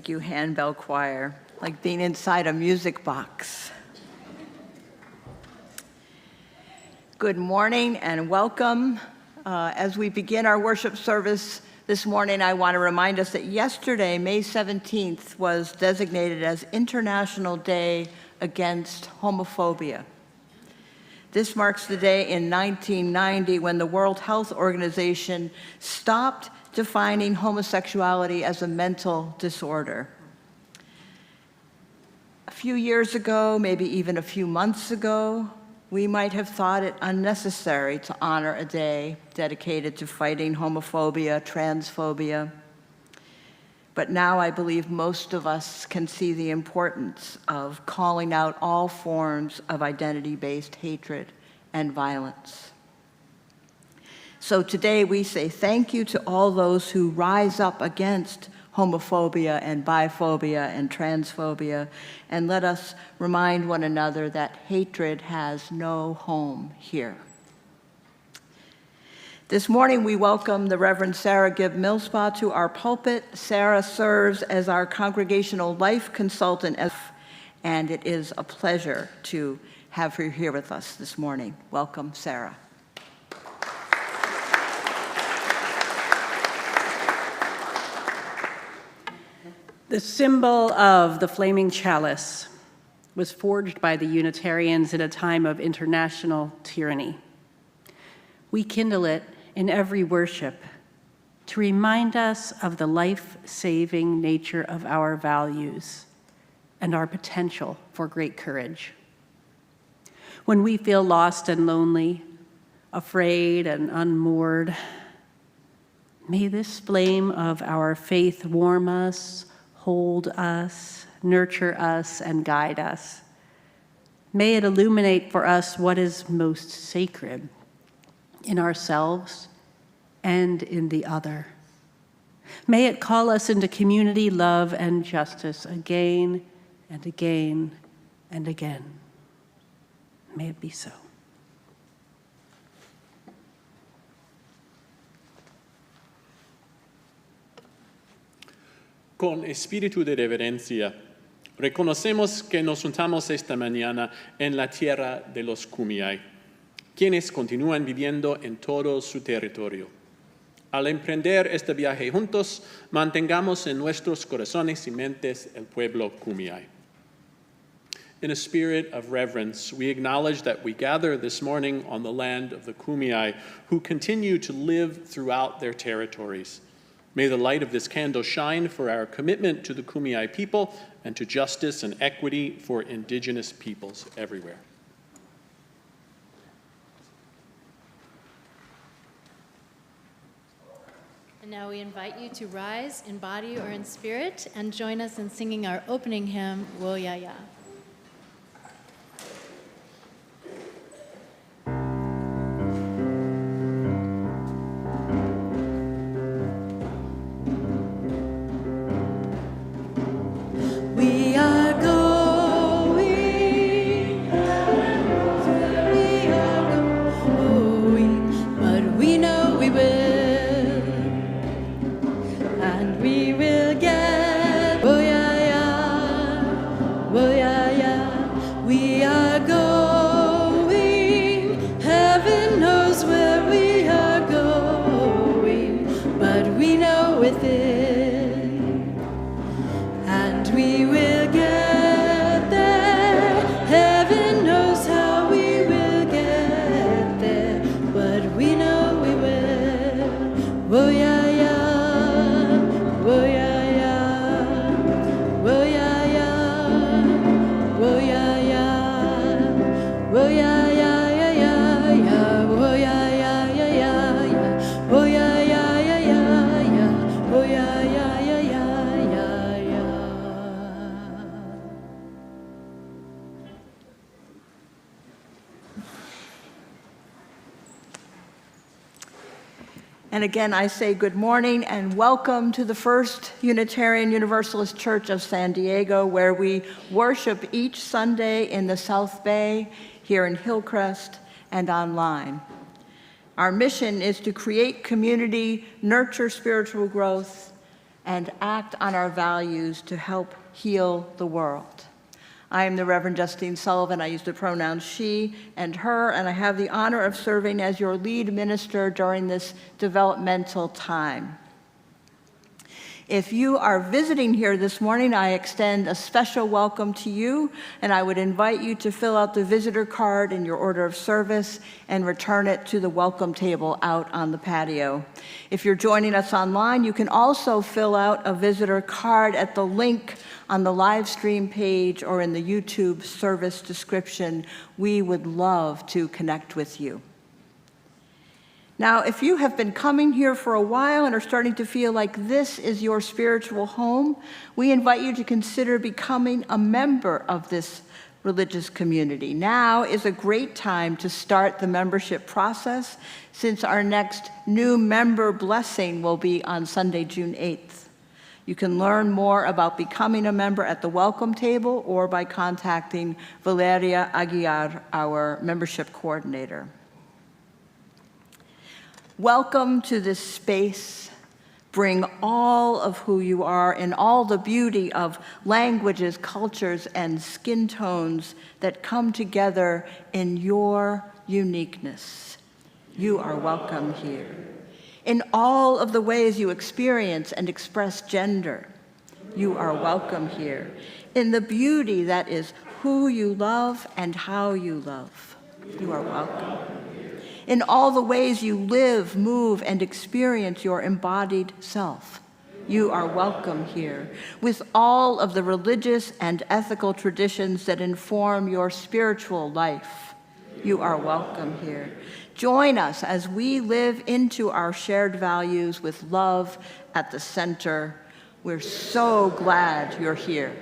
Thank you, handbell choir, like being inside a music box. Good morning and welcome. As we begin our worship service this morning, I want to remind us that yesterday, May 17th, was designated as International Day Against Homophobia. This marks the day in 1990 when the World Health Organization stopped defining homosexuality as a mental disorder. A few years ago, maybe even a few months ago, we might have thought it unnecessary to honor a day dedicated to fighting homophobia, transphobia. But now I believe most of us can see the importance of calling out all forms of identity-based hatred and violence. So today we say thank you to all those who rise up against homophobia and biphobia and transphobia, and let us remind one another that hatred has no home here. This morning we welcome the Reverend Sarah Gibb Millspaugh to our pulpit. Sarah serves as our congregational life consultant, and it is a pleasure to have her here with us this morning. Welcome, Sarah. The symbol of the flaming chalice was forged by the Unitarians in a time of international tyranny. We kindle it in every worship to remind us of the life-saving nature of our values and our potential for great courage. When we feel lost and lonely, afraid and unmoored, may this flame of our faith warm us, hold us, nurture us, and guide us. May it illuminate for us what is most sacred in ourselves and in the other. May it call us into community, love, and justice again and again and again. May it be so. Con espíritu de reverencia, reconocemos que nos juntamos esta mañana en la tierra de los Kumeyaay, quienes continúan viviendo en todo su territorio. Al emprender este viaje juntos, mantengamos en nuestros corazones y mentes el pueblo Kumeyaay. In a spirit of reverence, we acknowledge that we gather this morning on the land of the Kumeyaay, who continue to live throughout their territories. May the light of this candle shine for our commitment to the Kumeyaay people and to justice and equity for indigenous peoples everywhere. And now we invite you to rise in body or in spirit and join us in singing our opening hymn, Wo Ya Ya. And again, I say good morning and welcome to the First Unitarian Universalist Church of San Diego, where we worship each Sunday in the South Bay, here in Hillcrest, and online. Our mission is to create community, nurture spiritual growth, and act on our values to help heal the world. I am the Reverend Justine Sullivan. I use the pronouns she and her, and I have the honor of serving as your lead minister during this developmental time. If you are visiting here this morning, I extend a special welcome to you, and I would invite you to fill out the visitor card in your order of service and return it to the welcome table out on the patio. If you're joining us online, you can also fill out a visitor card at the link on the live stream page or in the YouTube service description. We would love to connect with you. Now, if you have been coming here for a while and are starting to feel like this is your spiritual home, we invite you to consider becoming a member of this religious community. Now is a great time to start the membership process, since our next new member blessing will be on Sunday, June 8th. You can learn more about becoming a member at the welcome table or by contacting Valeria Aguiar, our membership coordinator. Welcome to this space. Bring all of who you are and all the beauty of languages, cultures, and skin tones that come together in your uniqueness. You are welcome here. In all of the ways you experience and express gender, you are welcome here. In the beauty that is who you love and how you love, you are welcome. In all the ways you live, move, and experience your embodied self, you are welcome here. With all of the religious and ethical traditions that inform your spiritual life, you are welcome here. Join us as we live into our shared values with love at the center. We're so glad you're here.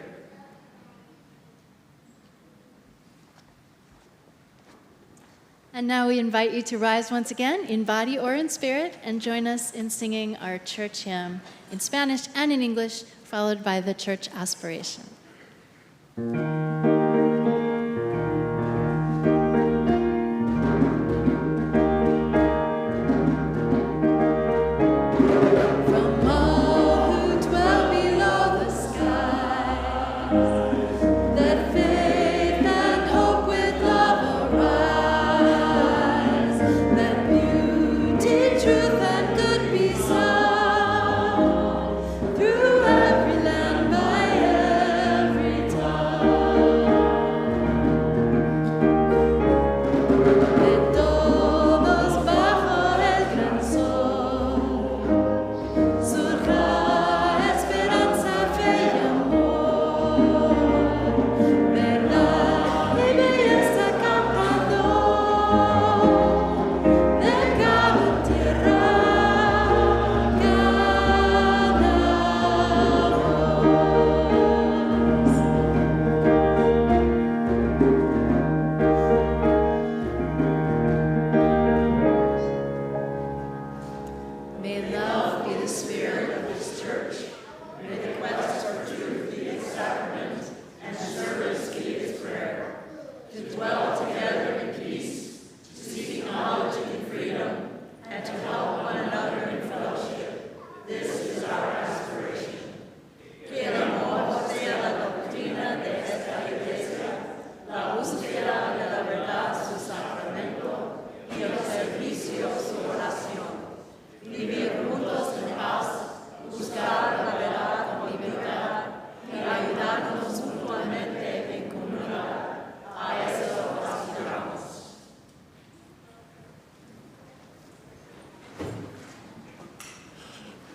And now we invite you to rise once again in body or in spirit and join us in singing our church hymn in Spanish and in English, followed by the church aspiration.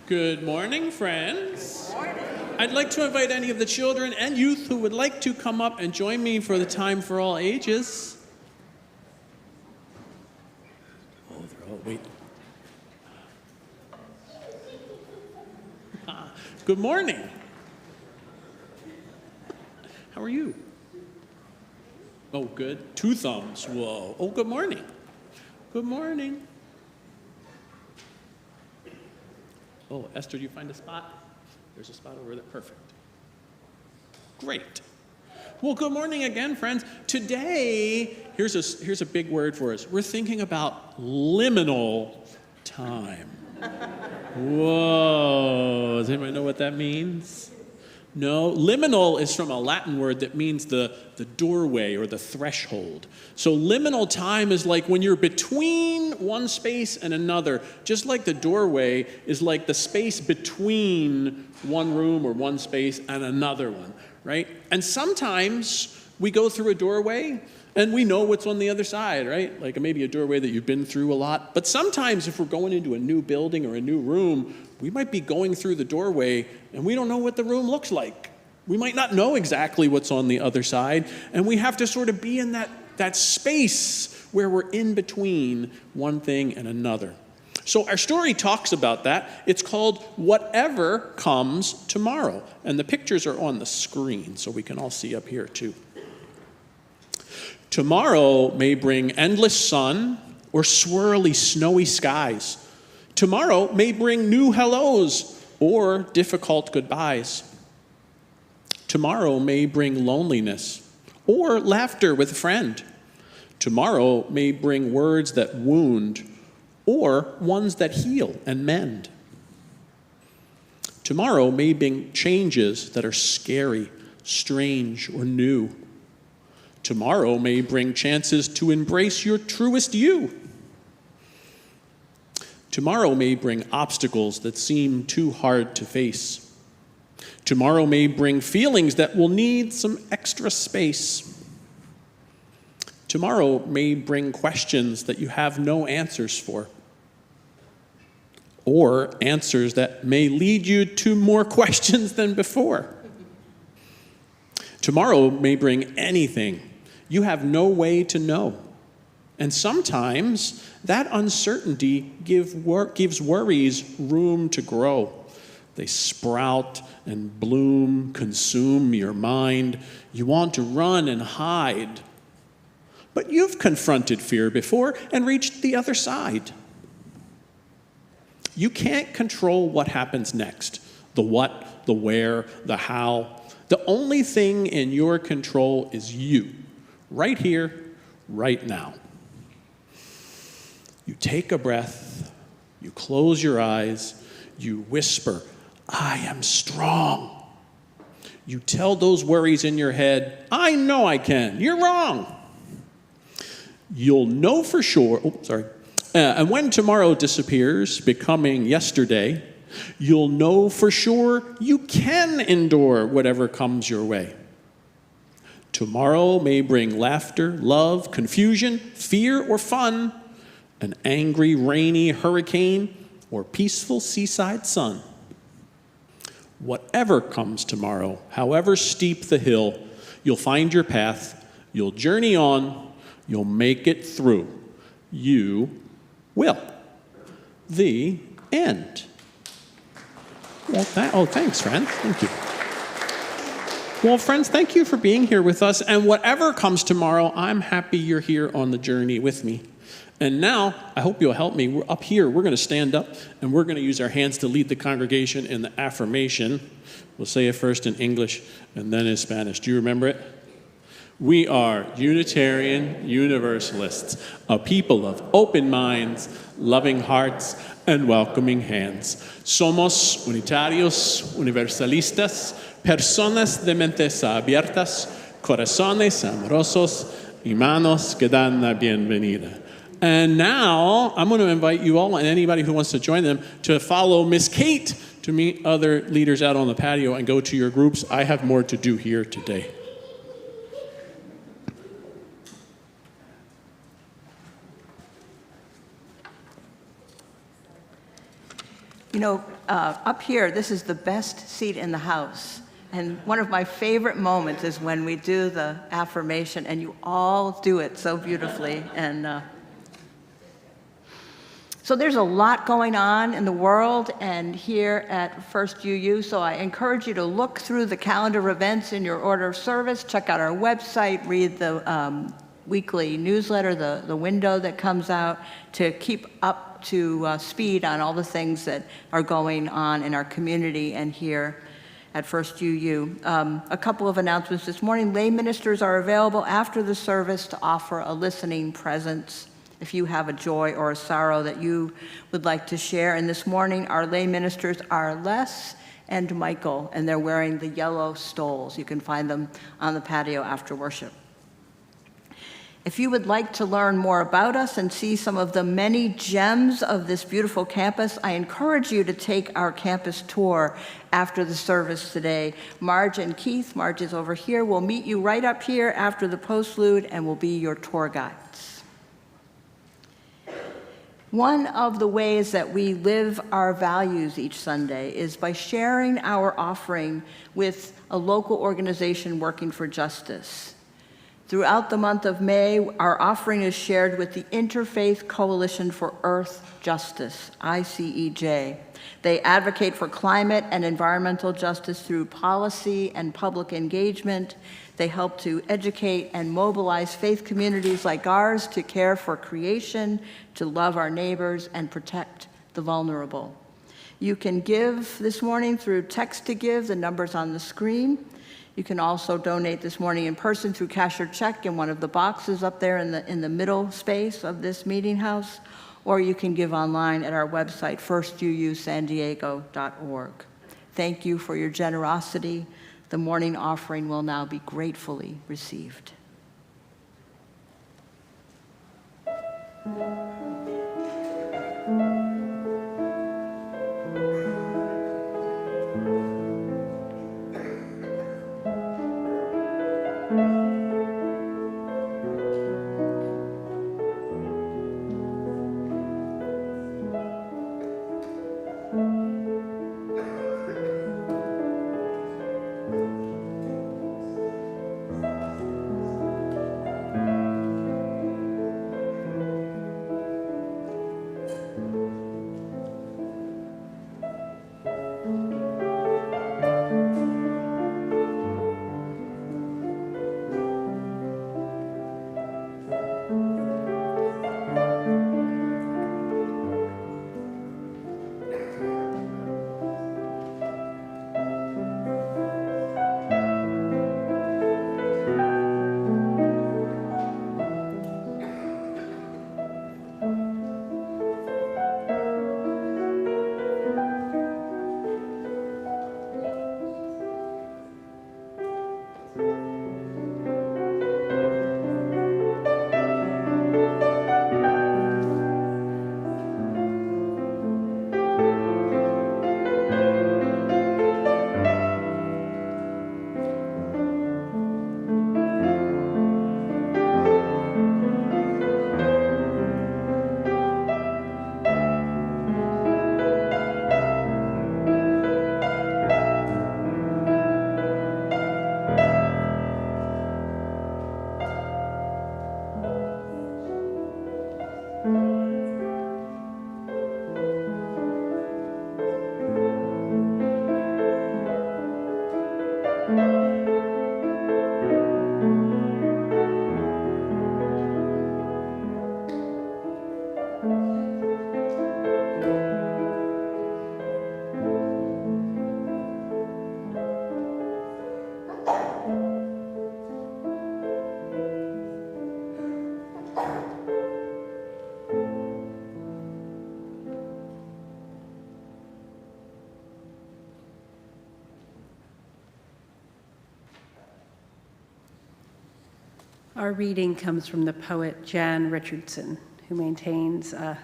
Good morning, friends. Good morning. I'd like to invite any of the children and youth who would like to come up and join me for the Time for All Ages. Oh, they're all wait. Good morning. How are you? Oh, good. 2 thumbs. Whoa. Oh, good morning. Good morning. Oh, Esther, do you find a spot? There's a spot over there. Perfect. Great. Well, good morning again, friends. Today, here's a big word for us. We're thinking about liminal time. Whoa, does anybody know what that means? No, liminal is from a Latin word that means the doorway or the threshold. So liminal time is like when you're between one space and another, just like the doorway is like the space between one room or one space and another one, right? And sometimes we go through a doorway and we know what's on the other side, right? Like maybe a doorway that you've been through a lot. But sometimes if we're going into a new building or a new room, we might be going through the doorway and we don't know what the room looks like. We might not know exactly what's on the other side, and we have to sort of be in that space where we're in between one thing and another. So our story talks about that. It's called Whatever Comes Tomorrow. And the pictures are on the screen, so we can all see up here too. Tomorrow may bring endless sun or swirly snowy skies. Tomorrow may bring new hellos or difficult goodbyes. Tomorrow may bring loneliness or laughter with a friend. Tomorrow may bring words that wound or ones that heal and mend. Tomorrow may bring changes that are scary, strange, or new. Tomorrow may bring chances to embrace your truest you. Tomorrow may bring obstacles that seem too hard to face. Tomorrow may bring feelings that will need some extra space. Tomorrow may bring questions that you have no answers for, or answers that may lead you to more questions than before. Tomorrow may bring anything you have no way to know. And sometimes that uncertainty gives worries room to grow. They sprout and bloom, consume your mind. You want to run and hide. But you've confronted fear before and reached the other side. You can't control what happens next, the what, the where, the how. The only thing in your control is you, right here, right now. You take a breath, you close your eyes, you whisper, I am strong. You tell those worries in your head, I know I can, you're wrong. You'll know for sure, and when tomorrow disappears, becoming yesterday, you'll know for sure you can endure whatever comes your way. Tomorrow may bring laughter, love, confusion, fear, or fun, an angry, rainy hurricane, or peaceful seaside sun. Whatever comes tomorrow, however steep the hill, you'll find your path, you'll journey on, you'll make it through. You will. The end. Well, thanks, friends. Thank you. Well, friends, thank you for being here with us. And whatever comes tomorrow, I'm happy you're here on the journey with me. And now, I hope you'll help me. We're up here. We're going to stand up, and we're going to use our hands to lead the congregation in the affirmation. We'll say it first in English and then in Spanish. Do you remember it? We are Unitarian Universalists, a people of open minds, loving hearts, and welcoming hands. Somos unitarios, universalistas, personas de mentes abiertas, corazones amorosos, y manos que dan la bienvenida. And now, I'm going to invite you all, and anybody who wants to join them, to follow Miss Kate to meet other leaders out on the patio and go to your groups. I have more to do here today. You know, up here, this is the best seat in the house. And one of my favorite moments is when we do the affirmation, and you all do it so beautifully. And so there's a lot going on in the world and here at First UU, so I encourage you to look through the calendar of events in your order of service, check out our website, read the weekly newsletter, the window that comes out, to keep up to speed on all the things that are going on in our community and here at First UU. A couple of announcements this morning. Lay ministers are available after the service to offer a listening presence. if you have a joy or a sorrow that you would like to share. And this morning, our lay ministers are Les and Michael, and they're wearing the yellow stoles. You can find them on the patio after worship. If you would like to learn more about us and see some of the many gems of this beautiful campus, I encourage you to take our campus tour after the service today. Marge and Keith, Marge is over here, will meet you right up here after the postlude and will be your tour guides. One of the ways that we live our values each Sunday is by sharing our offering with a local organization working for justice. Throughout the month of May, our offering is shared with the Interfaith Coalition for Earth Justice, ICEJ. They advocate for climate and environmental justice through policy and public engagement. They help to educate and mobilize faith communities like ours to care for creation, to love our neighbors, and protect the vulnerable. You can give this morning through text to give, the number's on the screen. You can also donate this morning in person through cash or check in one of the boxes up there in the middle space of this meeting house, or you can give online at our website, firstuusandiego.org. Thank you for your generosity. The morning offering will now be gratefully received. Our reading comes from the poet Jan Richardson, who maintains a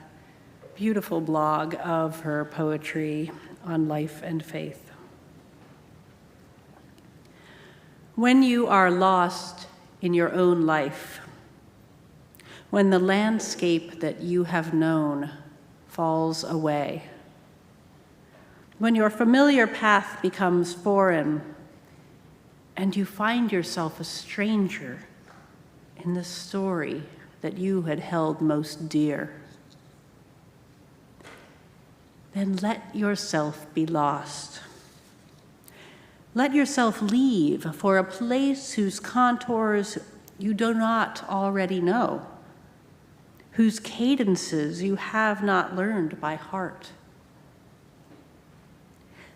beautiful blog of her poetry on life and faith. When you are lost in your own life, when the landscape that you have known falls away, when your familiar path becomes foreign and you find yourself a stranger in the story that you had held most dear, then let yourself be lost. Let yourself leave for a place whose contours you do not already know, whose cadences you have not learned by heart.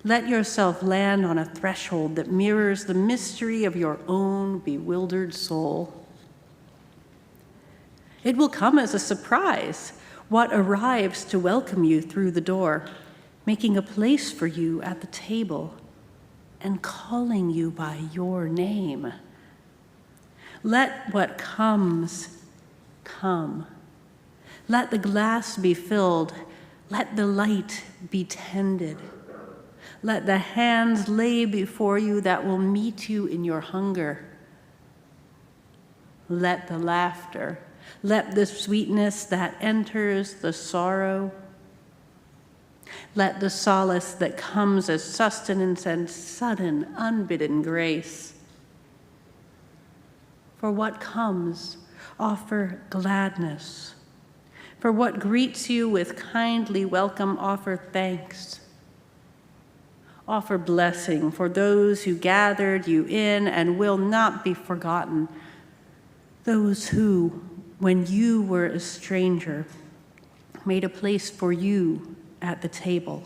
Let yourself land on a threshold that mirrors the mystery of your own bewildered soul. It will come as a surprise, what arrives to welcome you through the door, making a place for you at the table and calling you by your name. Let what comes come. Let the glass be filled. Let the light be tended. Let the hands lay before you that will meet you in your hunger. Let the laughter, let the sweetness that enters the sorrow. Let the solace that comes as sustenance and sudden, unbidden grace. For what comes, offer gladness. For what greets you with kindly welcome, offer thanks. Offer blessing for those who gathered you in and will not be forgotten. Those who, when you were a stranger, made a place for you at the table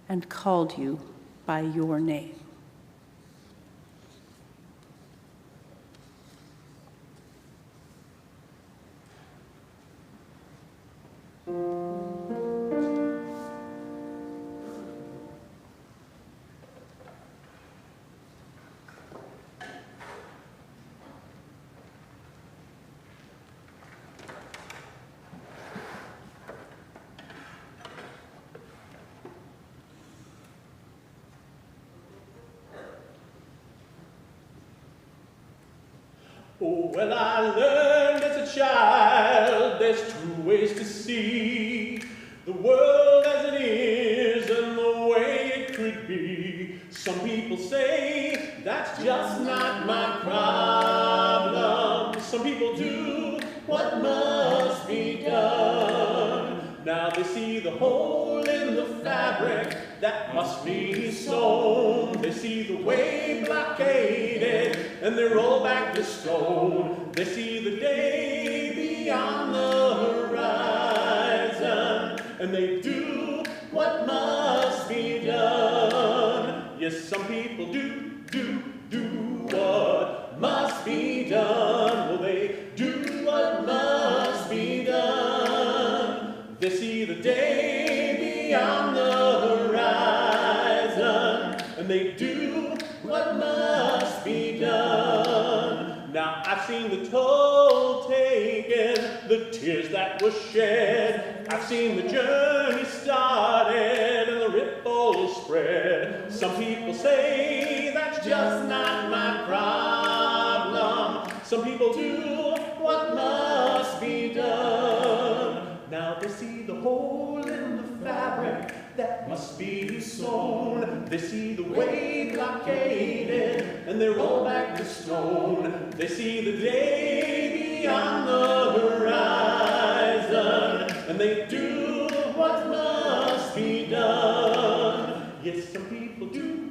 and called you by your name. Oh, well, I learned as a child there's two ways to see the world as it is and the way it could be. Some people say that's just not my problem. Some people do what must be done. Now they see the hole in the fabric that must be sewn. They see the way blockaded and they roll back the stone. They see the day beyond the horizon and they do what must be done. Yes, some people do what must be done. Well, they do what must be done. They see the day beyond the horizon and they do what must be done. Now I've seen the toll taken, the tears that were shed. I've seen the journey started and the ripples spread. Some people say that's just not my problem. Some people do what must be done. Now they see the hole in the fabric that must be sewn. They see the way blockaded and they roll back the stone. They see the day beyond the horizon and they do what must be done. Yes, some people do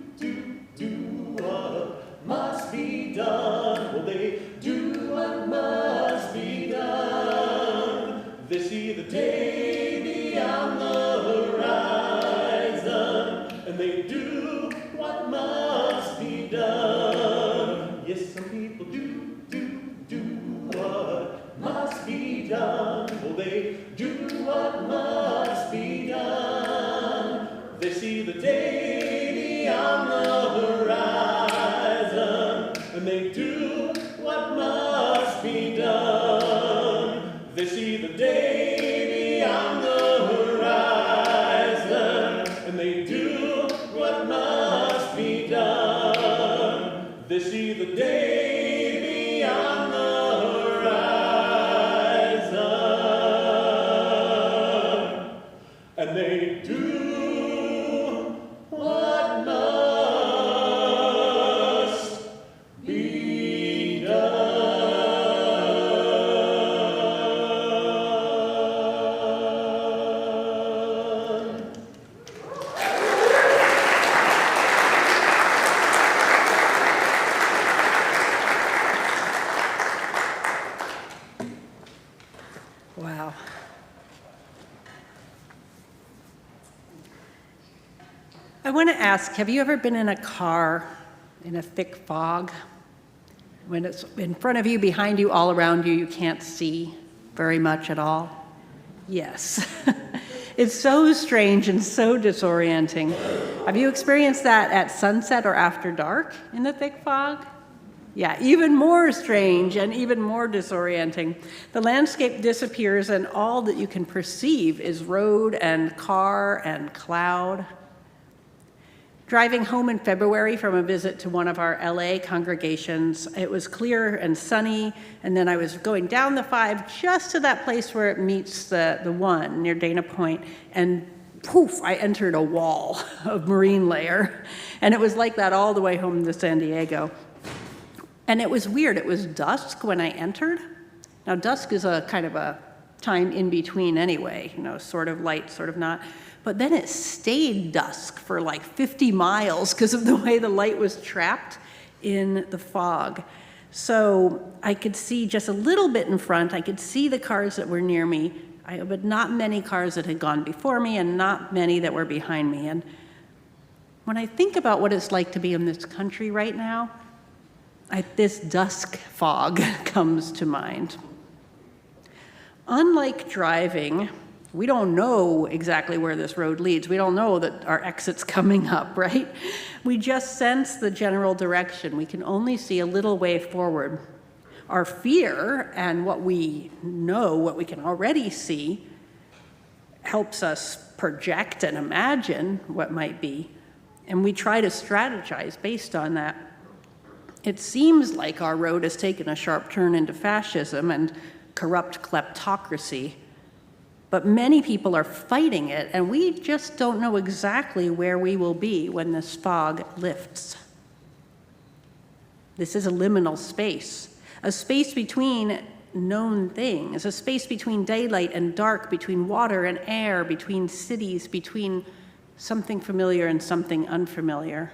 what must be done. Well, they do what must be done. They see the day beyond the horizon and they do what must be done. Yes, some people do what must be done. Well, they do what must be done. They see the day beyond the horizon and they do what must be done. They see the day beyond the horizon and they do what must be done. They see the day beyond the horizon and they do what must be done. Wow. I want to ask, have you ever been in a car in a thick fog? When it's in front of you, behind you, all around you, you can't see very much at all? Yes. It's so strange and so disorienting. Have you experienced that at sunset or after dark in the thick fog? Yeah, even more strange and even more disorienting. The landscape disappears and all that you can perceive is road and car and cloud. Driving home in February from a visit to one of our LA congregations, it was clear and sunny, and then I was going down the 5 just to that place where it meets the 1 near Dana Point, and poof, I entered a wall of marine layer. And it was like that all the way home to San Diego. And it was weird, it was dusk when I entered. Now dusk is a kind of a time in between anyway, sort of light, sort of not. But then it stayed dusk for like 50 miles because of the way the light was trapped in the fog. So I could see just a little bit in front. I could see the cars that were near me, but not many cars that had gone before me and not many that were behind me. And when I think about what it's like to be in this country right now, this dusk fog comes to mind. Unlike driving, we don't know exactly where this road leads. We don't know that our exit's coming up, right? We just sense the general direction. We can only see a little way forward. Our fear and what we know, what we can already see, helps us project and imagine what might be. And we try to strategize based on that. It seems like our road has taken a sharp turn into fascism and corrupt kleptocracy. But many people are fighting it, and we just don't know exactly where we will be when this fog lifts. This is a liminal space, a space between known things, a space between daylight and dark, between water and air, between cities, between something familiar and something unfamiliar.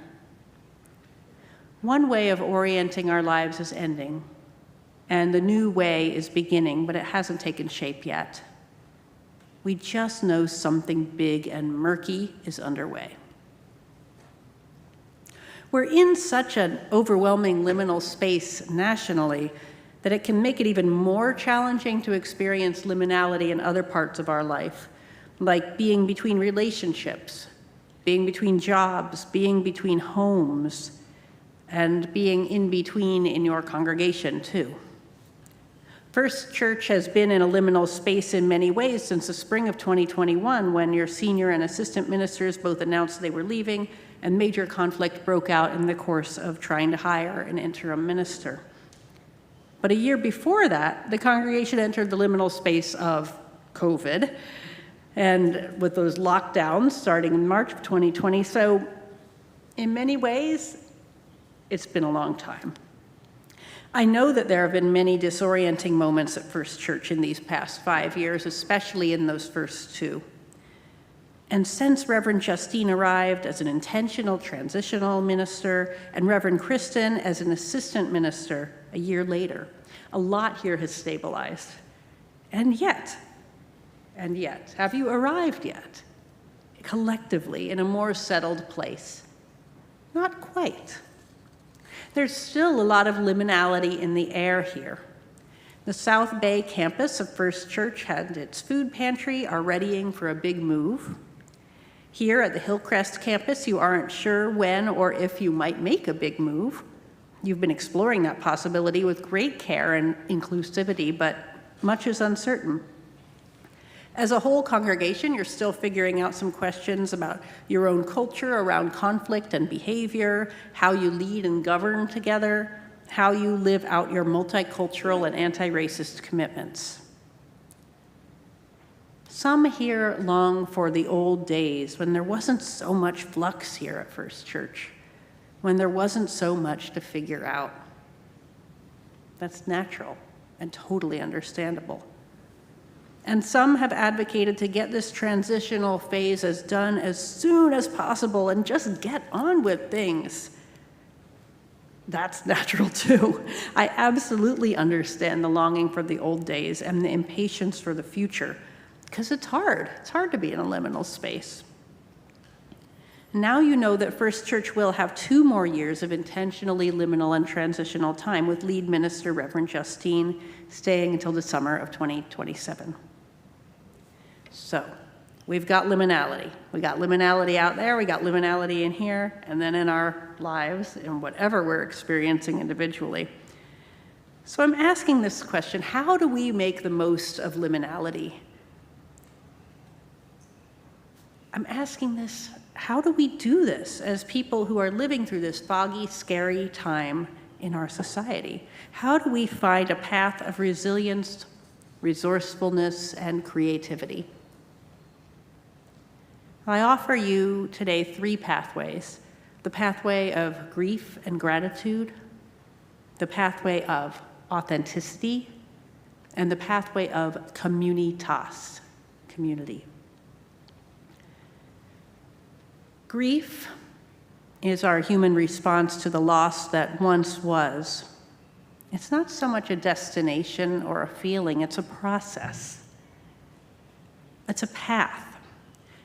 One way of orienting our lives is ending, and the new way is beginning, but it hasn't taken shape yet. We just know something big and murky is underway. We're in such an overwhelming liminal space nationally that it can make it even more challenging to experience liminality in other parts of our life, like being between relationships, being between jobs, being between homes, and being in between in your congregation too. First Church has been in a liminal space in many ways since the spring of 2021, when your senior and assistant ministers both announced they were leaving, and major conflict broke out in the course of trying to hire an interim minister. But a year before that, the congregation entered the liminal space of COVID, and with those lockdowns starting in March of 2020. So in many ways, it's been a long time. I know that there have been many disorienting moments at First Church in these past 5 years, especially in those first 2. And since Reverend Justine arrived as an intentional transitional minister and Reverend Kristen as an assistant minister a year later, a lot here has stabilized. And yet, have you arrived yet? Collectively in a more settled place? Not quite. There's still a lot of liminality in the air here. The South Bay campus of First Church had its food pantry are readying for a big move. Here at the Hillcrest campus, you aren't sure when or if you might make a big move. You've been exploring that possibility with great care and inclusivity, but much is uncertain. As a whole congregation, you're still figuring out some questions about your own culture around conflict and behavior, how you lead and govern together, how you live out your multicultural and anti-racist commitments. Some here long for the old days when there wasn't so much flux here at First Church, when there wasn't so much to figure out. That's natural and totally understandable. And some have advocated to get this transitional phase done as soon as possible and just get on with things. That's natural too. I absolutely understand the longing for the old days and the impatience for the future, because it's hard. It's hard to be in a liminal space. Now you know that First Church will have 2 more years of intentionally liminal and transitional time, with lead minister Reverend Justine staying until the summer of 2027. So, we've got liminality. We got liminality out there, we got liminality in here, and then in our lives, in whatever we're experiencing individually. So I'm asking this question: how do we make the most of liminality? I'm asking this, how do we do this as people who are living through this foggy, scary time in our society? How do we find a path of resilience, resourcefulness, and creativity? I offer you today 3 pathways: the pathway of grief and gratitude, the pathway of authenticity, and the pathway of communitas, community. Grief is our human response to the loss that once was. It's not so much a destination or a feeling, it's a process. It's a path.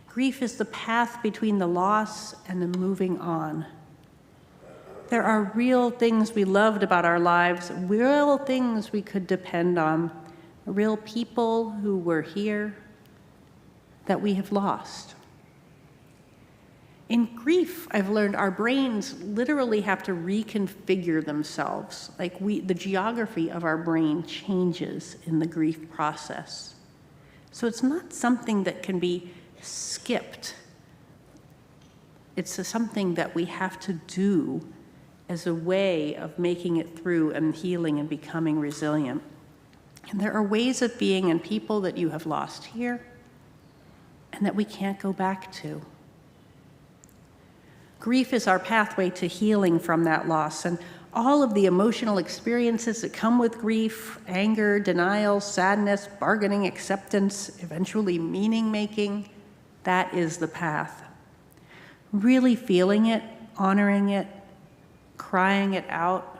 Grief is the path between the loss and the moving on. There are real things we loved about our lives, real things we could depend on, real people who were here that we have lost. In grief, I've learned our brains literally have to reconfigure themselves. Like the geography of our brain changes in the grief process. So it's not something that can be skipped. It's something that we have to do as a way of making it through and healing and becoming resilient. And there are ways of being and people that you have lost here and that we can't go back to. Grief is our pathway to healing from that loss, and all of the emotional experiences that come with grief, anger, denial, sadness, bargaining, acceptance, eventually meaning-making, that is the path. Really feeling it, honoring it, crying it out,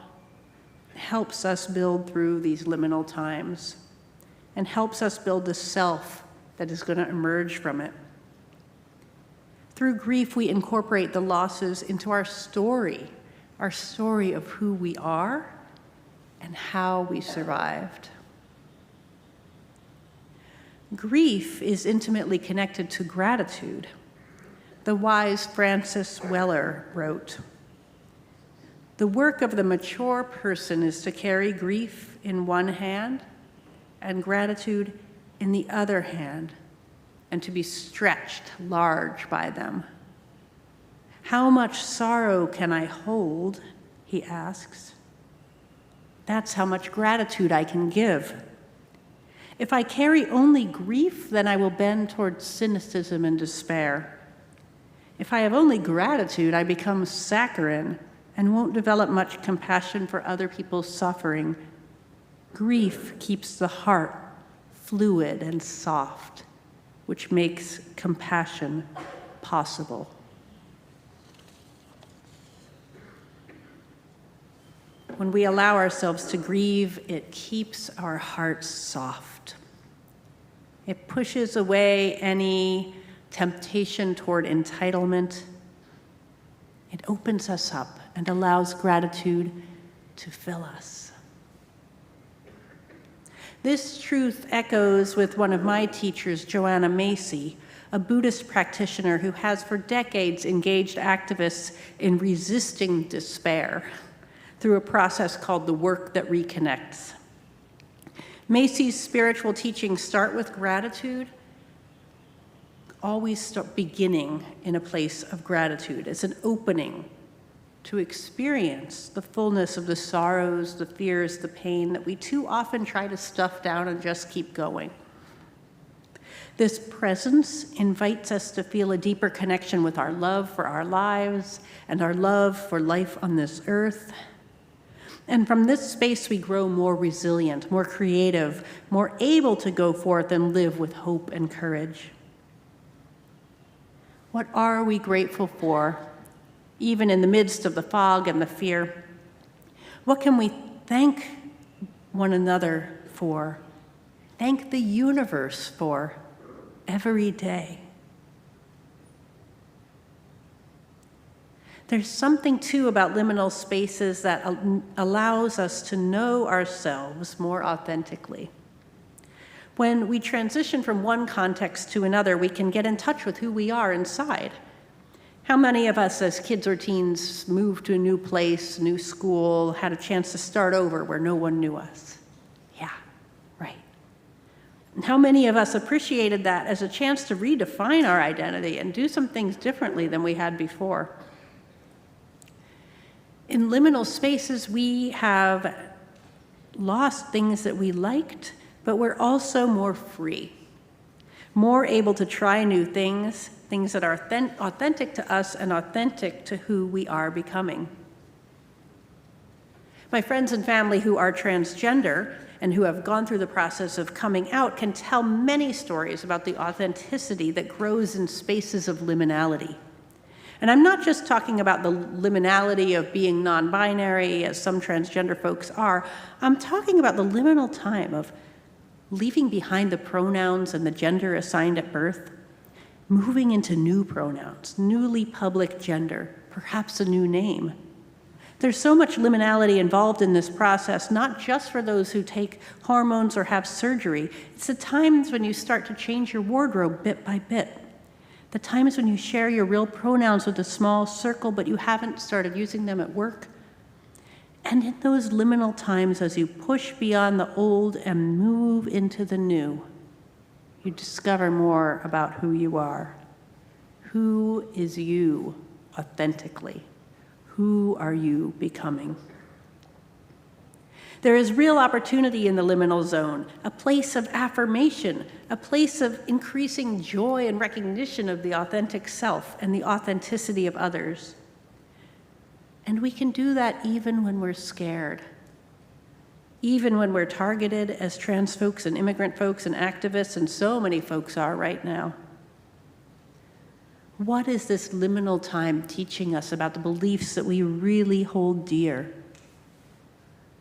helps us build through these liminal times and helps us build the self that is going to emerge from it. Through grief, we incorporate the losses into our story of who we are and how we survived. Grief is intimately connected to gratitude. The wise Francis Weller wrote, "The work of the mature person is to carry grief in one hand and gratitude in the other hand, and to be stretched large by them. How much sorrow can I hold?" he asks. That's how much gratitude I can give. If I carry only grief, then I will bend towards cynicism and despair. If I have only gratitude, I become saccharine and won't develop much compassion for other people's suffering. Grief keeps the heart fluid and soft, which makes compassion possible. When we allow ourselves to grieve, it keeps our hearts soft. It pushes away any temptation toward entitlement. It opens us up and allows gratitude to fill us. This truth echoes with one of my teachers, Joanna Macy, a Buddhist practitioner who has for decades engaged activists in resisting despair through a process called the work that reconnects. Macy's spiritual teachings start with gratitude, always start beginning in a place of gratitude as an opening to experience the fullness of the sorrows, the fears, the pain that we too often try to stuff down and just keep going. This presence invites us to feel a deeper connection with our love for our lives and our love for life on this earth. And from this space, we grow more resilient, more creative, more able to go forth and live with hope and courage. What are we grateful for, even in the midst of the fog and the fear? What can we thank one another for, thank the universe for every day? There's something, too, about liminal spaces that allows us to know ourselves more authentically. When we transition from one context to another, we can get in touch with who we are inside. How many of us as kids or teens moved to a new place, new school, had a chance to start over where no one knew us? Yeah, right. And how many of us appreciated that as a chance to redefine our identity and do some things differently than we had before? In liminal spaces, we have lost things that we liked, but we're also more free, more able to try new things, things that are authentic to us and authentic to who we are becoming. My friends and family who are transgender and who have gone through the process of coming out can tell many stories about the authenticity that grows in spaces of liminality. And I'm not just talking about the liminality of being non-binary, as some transgender folks are. I'm talking about the liminal time of leaving behind the pronouns and the gender assigned at birth, moving into new pronouns, newly public gender, perhaps a new name. There's so much liminality involved in this process, not just for those who take hormones or have surgery. It's the times when you start to change your wardrobe bit by bit. The times when you share your real pronouns with a small circle, but you haven't started using them at work. And in those liminal times, as you push beyond the old and move into the new, you discover more about who you are. Who is you authentically? Who are you becoming? There is real opportunity in the liminal zone, a place of affirmation, a place of increasing joy and recognition of the authentic self and the authenticity of others. And we can do that even when we're scared, even when we're targeted as trans folks and immigrant folks and activists, and so many folks are right now. What is this liminal time teaching us about the beliefs that we really hold dear?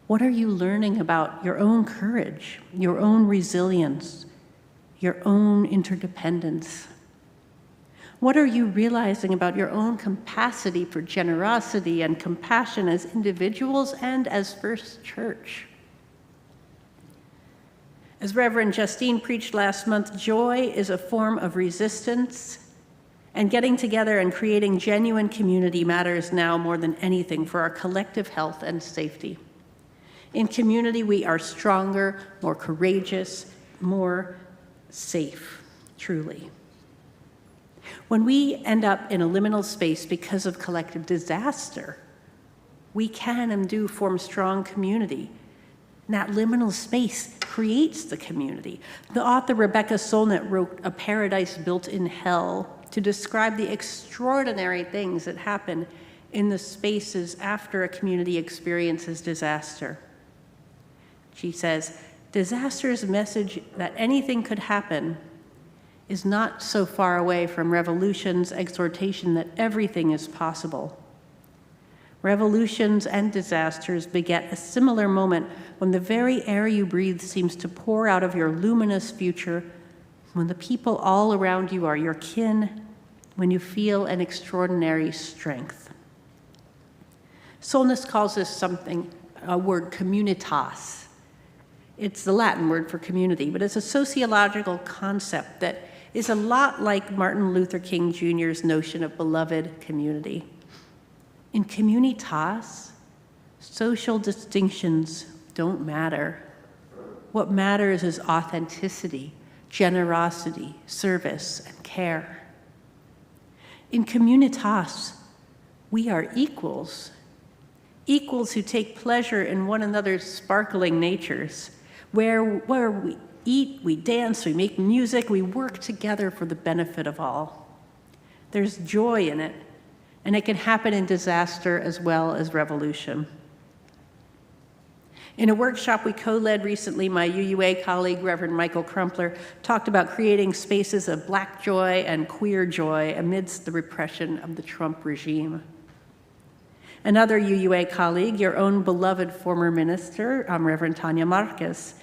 What are you learning about your own courage, your own resilience, your own interdependence? What are you realizing about your own capacity for generosity and compassion as individuals and as First Church? As Reverend Justine preached last month, joy is a form of resistance, and getting together and creating genuine community matters now more than anything for our collective health and safety. In community, we are stronger, more courageous, more safe, truly. When we end up in a liminal space because of collective disaster, we can and do form strong community. And that liminal space creates the community. The author Rebecca Solnit wrote A Paradise Built in Hell to describe the extraordinary things that happen in the spaces after a community experiences disaster. She says, disaster's message that anything could happen is not so far away from revolution's exhortation that everything is possible. Revolutions and disasters beget a similar moment when the very air you breathe seems to pour out of your luminous future, when the people all around you are your kin, when you feel an extraordinary strength. Solnit calls this a word communitas. It's the Latin word for community, but it's a sociological concept that is a lot like Martin Luther King Jr.'s notion of beloved community. In communitas, social distinctions don't matter. What matters is authenticity, generosity, service, and care. In communitas, we are equals who take pleasure in one another's sparkling natures, where we eat, we dance, we make music, we work together for the benefit of all. There's joy in it, and it can happen in disaster as well as revolution. In a workshop we co-led recently, my UUA colleague, Reverend Michael Crumpler, talked about creating spaces of Black joy and queer joy amidst the repression of the Trump regime. Another UUA colleague, your own beloved former minister, Reverend Tanya Marquez,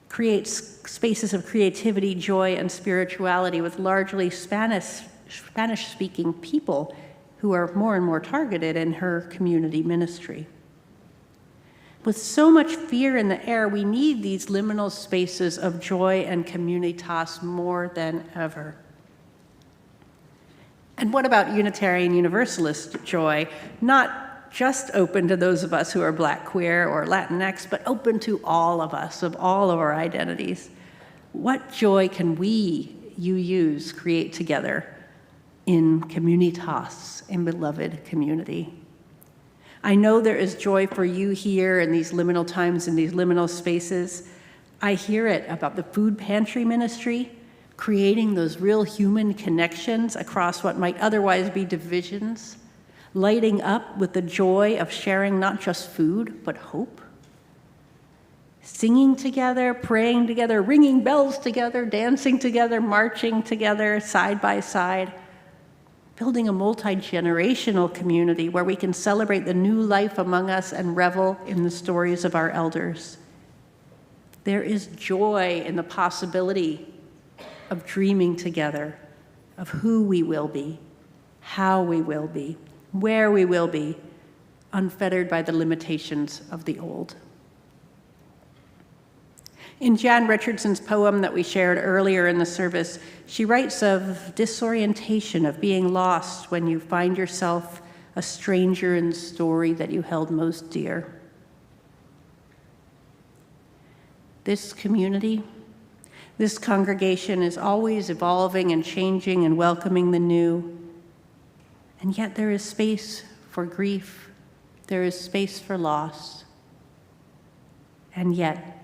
creates spaces of creativity, joy, and spirituality with largely Spanish-speaking people who are more and more targeted in her community ministry. With so much fear in the air, we need these liminal spaces of joy and communitas more than ever. And what about Unitarian Universalist joy? Not just open to those of us who are Black, queer, or Latinx, but open to all of us, of all of our identities. What joy can you create together in communitas, in beloved community? I know there is joy for you here in these liminal times, in these liminal spaces. I hear it about the food pantry ministry, creating those real human connections across what might otherwise be divisions, lighting up with the joy of sharing not just food, but hope. Singing together, praying together, ringing bells together, dancing together, marching together, side by side, building a multi-generational community where we can celebrate the new life among us and revel in the stories of our elders. There is joy in the possibility of dreaming together, of who we will be, how we will be, where we will be, unfettered by the limitations of the old. In Jan Richardson's poem that we shared earlier in the service, she writes of disorientation, of being lost when you find yourself a stranger in the story that you held most dear. This community, this congregation is always evolving and changing and welcoming the new. And yet there is space for grief. There is space for loss. And yet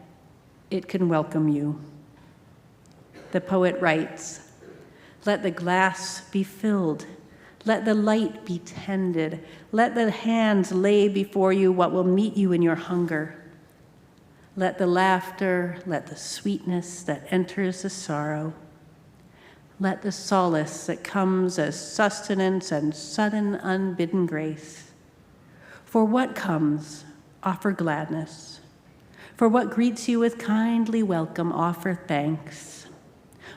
it can welcome you. The poet writes, "Let the glass be filled. Let the light be tended. Let the hands lay before you what will meet you in your hunger. Let the laughter, let the sweetness that enters the sorrow. Let the solace that comes as sustenance and sudden unbidden grace. For what comes, offer gladness. For what greets you with kindly welcome, offer thanks.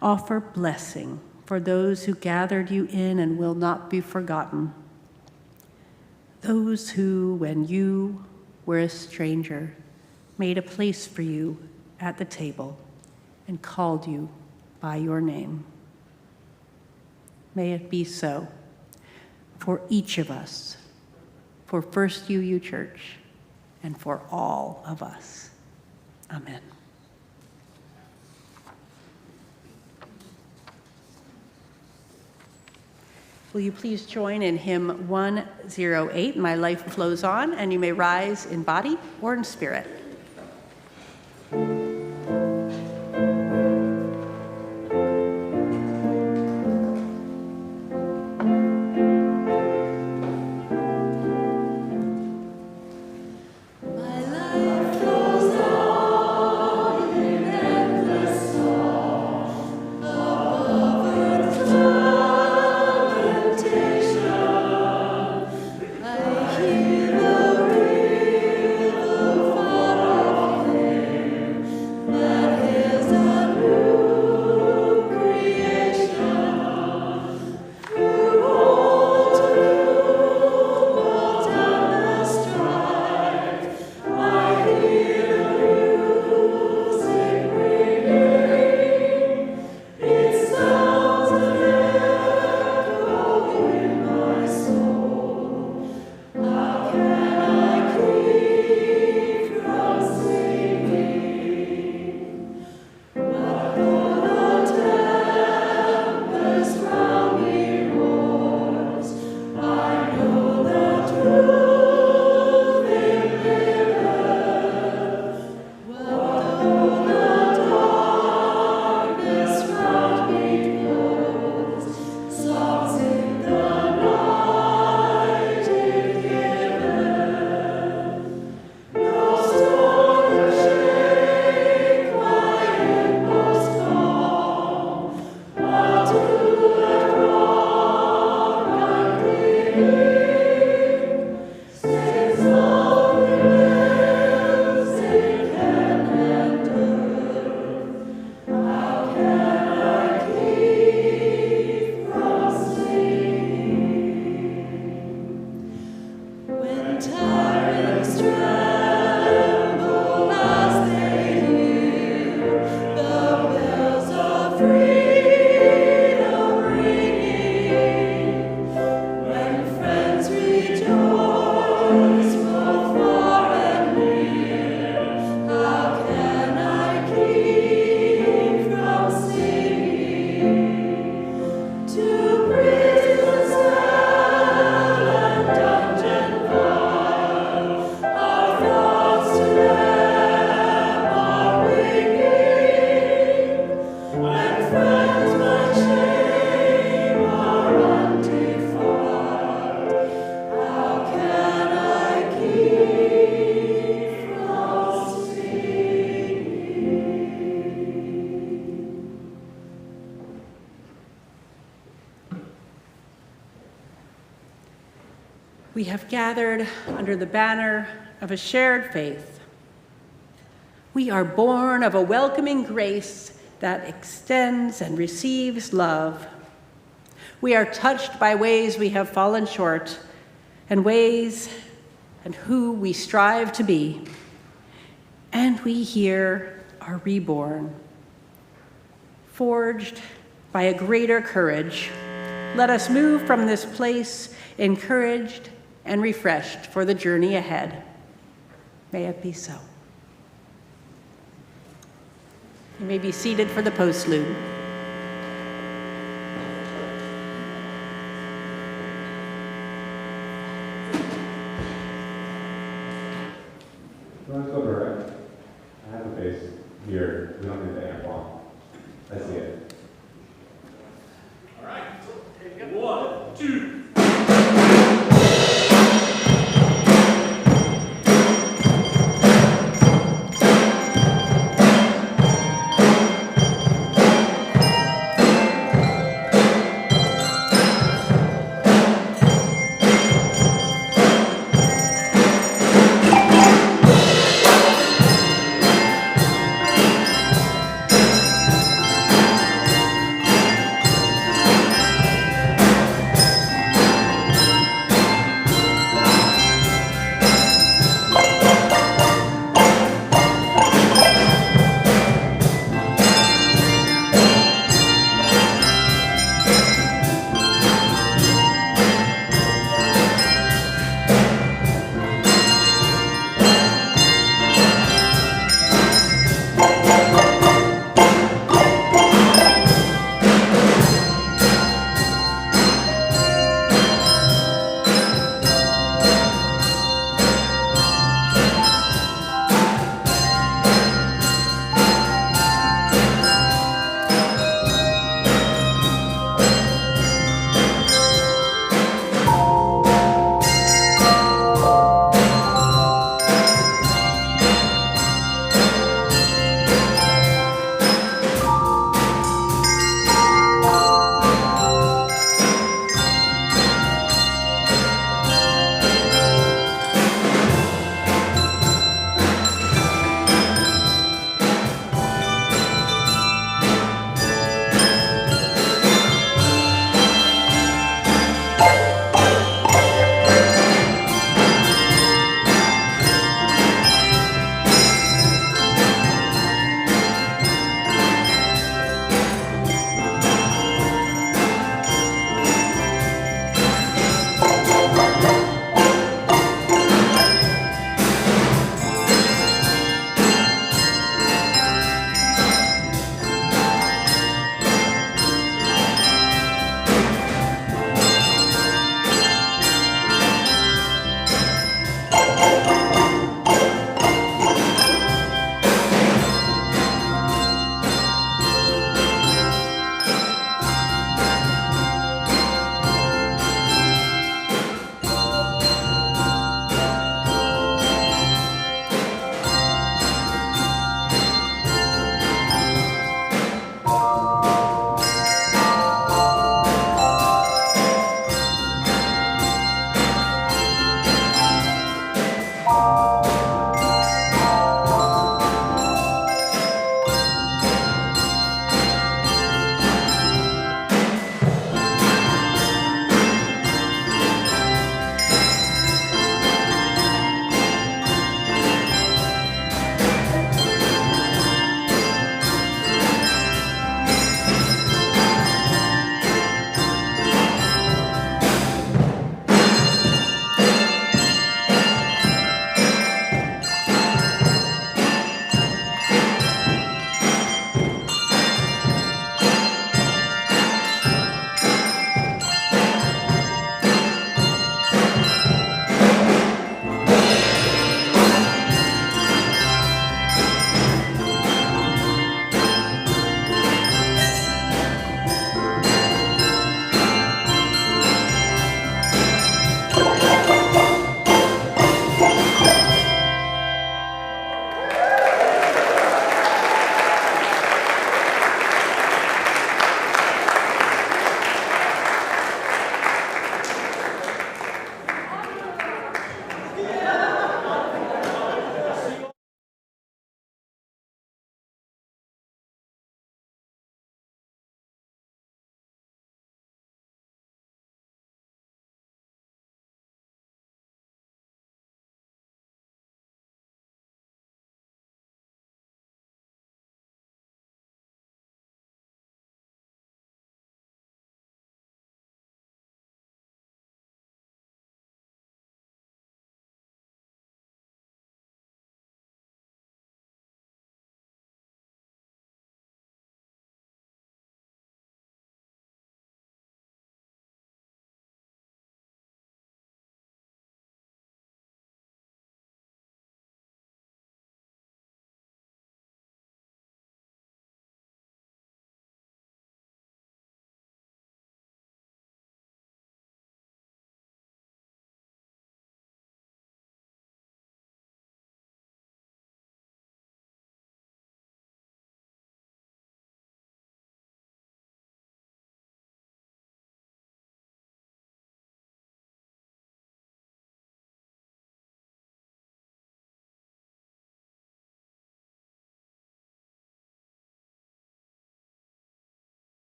Offer blessing for those who gathered you in and will not be forgotten. Those who, when you were a stranger, made a place for you at the table and called you by your name. May it be so for each of us, for First UU Church, and for all of us. Amen. Will you please join in hymn 108, My Life Flows On, and you may rise in body or in spirit. I hear the river We have gathered under the banner of a shared faith. We are born of a welcoming grace that extends and receives love. We are touched by ways we have fallen short and ways and who we strive to be. And we here are reborn. Forged by a greater courage, let us move from this place encouraged and refreshed for the journey ahead. May it be so. You may be seated for the postlude.